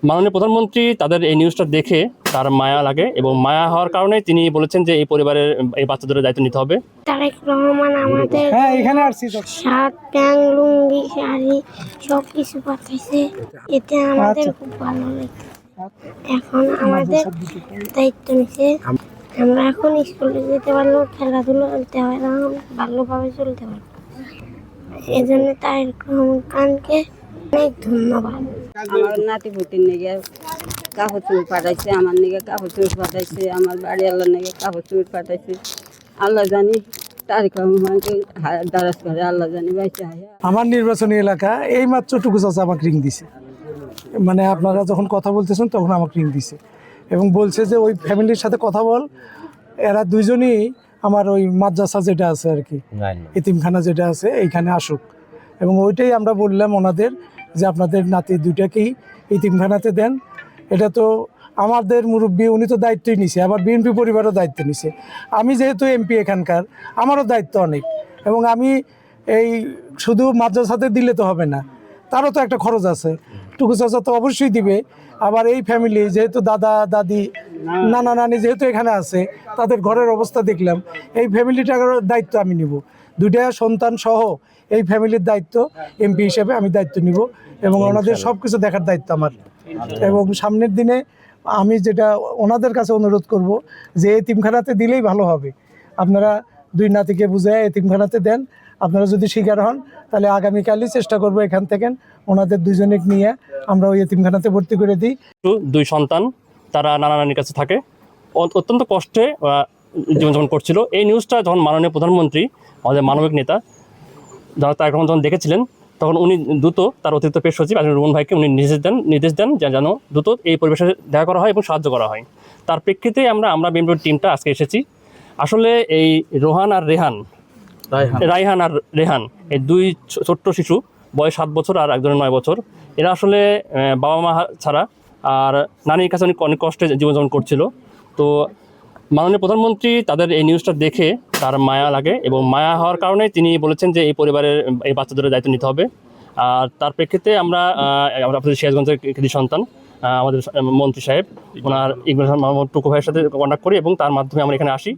মাননীয় প্রধানমন্ত্রী তাদের এই নিউজটা দেখে তার মায়া লাগে এবং মায়া হওয়ার কারণে তিনি বলেছেন যে এই পরিবারের এই বাচ্চাদের দায়িত্ব নিতে হবে। তারেক রহমান আমাদের এখানে আসছি শার্ট প্যান্ট লুঙ্গি শাড়ি সব কিছু পাঠাইছে, এতে আমাদের খুব ভালো লাগছে। এখন আমাদের দায়িত্ব নিচ্ছে, আমরা এখন স্কুলে যেতে পারবো, খেলাধুলো করতে পারবো, ভালোভাবে চলতে পারবো। এই জন্য তারেক রহমান খানকে অনেক ধন্যবাদ। আমার নাতি পুতির নিগে কাপড় চুপ পাঠাইছে, আমার নিগে কাপড় চুপ পাঠাইছে, আমার বাড়ি আল্লাহ নিগে কাপড় চুপ পাঠাইছে। আল্লাহ জানি তারেক রহমানকে দ্বারাজ করে, আল্লাহ জানি বাইচে হায়া। আমার নির্বাচনী এলাকা এই মাত্র টুকু চাচা আমাকে রিং দিছে, মানে আপনারা যখন কথা বলতেছেন তখন আমাকে রিং দিছে এবং বলছে যে ওই ফ্যামিলির সাথে কথা বল, এরা দুইজনই আমার ওই মাদ্রাসা যেটা আছে আর কি, এতিমখানা যেটা আছে এইখানে আসুক। এবং ওইটাই আমরা বললাম ওনাদের যে আপনাদের নাতি দুইটাকেই এতিমখানাতে দেন। এটা তো আমাদের মুরব্বী, উনি তো দায়িত্বই নিছে, আবার বিএনপি পরিবারও দায়িত্ব নিছে। আমি যেহেতু এমপি এখানকার, আমারও দায়িত্ব অনেক। এবং আমি এই শুধু মাদ্রাসাতে দিলে তো হবে না, তারও তো একটা খরচ আছে। টুকু চাচা তো অবশ্যই দিবে। আবার এই ফ্যামিলি যেহেতু দাদা দাদি নানা নানি যেহেতু এখানে আছে, তাদের ঘরের অবস্থা দেখলাম, এই ফ্যামিলিটার দায়িত্ব আমি নিব। দুইটা সন্তান সহ এই ফ্যামিলির দায়িত্ব এমপি হিসেবে আমি দায়িত্ব নিব এবং ওনাদের সব কিছু দেখার দায়িত্ব আমার। এবং সামনের দিনে আমি যেটা ওনাদের কাছে অনুরোধ করব যে এতিমখানাতে দিলেই ভালো হবে। আপনারা দুই নাতিকে বুঝায় এতিমখানাতে দেন। আপনারা যদি শিকার হন তাহলে আগামীকালই চেষ্টা করব এখান থেকে ওনাদের দুজনে নিয়ে আমরা ওই এতিমখানাতে ভর্তি করে দিই। দুই সন্তান তারা নানা নানির কাছে থাকে, অত্যন্ত কষ্টে জীবনযাপন করছিল। এই নিউজটা যখন মাননীয় প্রধানমন্ত্রী, আমাদের মানবিক নেতা তারেক রহমান যখন দেখেছিলেন, তখন উনি দ্রুত তার অতিরিক্ত পেশ সচিব রুমন ভাইকে উনি নির্দেশ দেন যেন দ্রুত এই পরিবেশে দেখা করা হয় এবং সাহায্য করা হয়। তার প্রেক্ষিতে আমরা বিএনপির টিমটা আজকে এসেছি। আসলে এই রায়হান আর রেহান, এই দুই ছোট্ট শিশু, বয়স 7 বছর আর একজনের 9 বছর, এরা আসলে বাবা মা ছাড়া আর নানির কাছে অনেক কষ্টে জীবনযাপন করছিল। তো মাননীয় প্রধানমন্ত্রী তাদের এই নিউজটা দেখে তার মায়া লাগে এবং মায়া হওয়ার কারণে তিনি বলেছেন যে এই পরিবারের এই বাচ্চাদের দায়িত্ব নিতে হবে। আর তার প্রেক্ষিতে আমরা আপনাদের সিরাজগঞ্জের কৃতি সন্তান আমাদের মন্ত্রী সাহেব ওনার ইকবাল টুকু ভাইয়ের সাথে কন্ট্যাক্ট করি এবং তার মাধ্যমে আমরা এখানে আসি।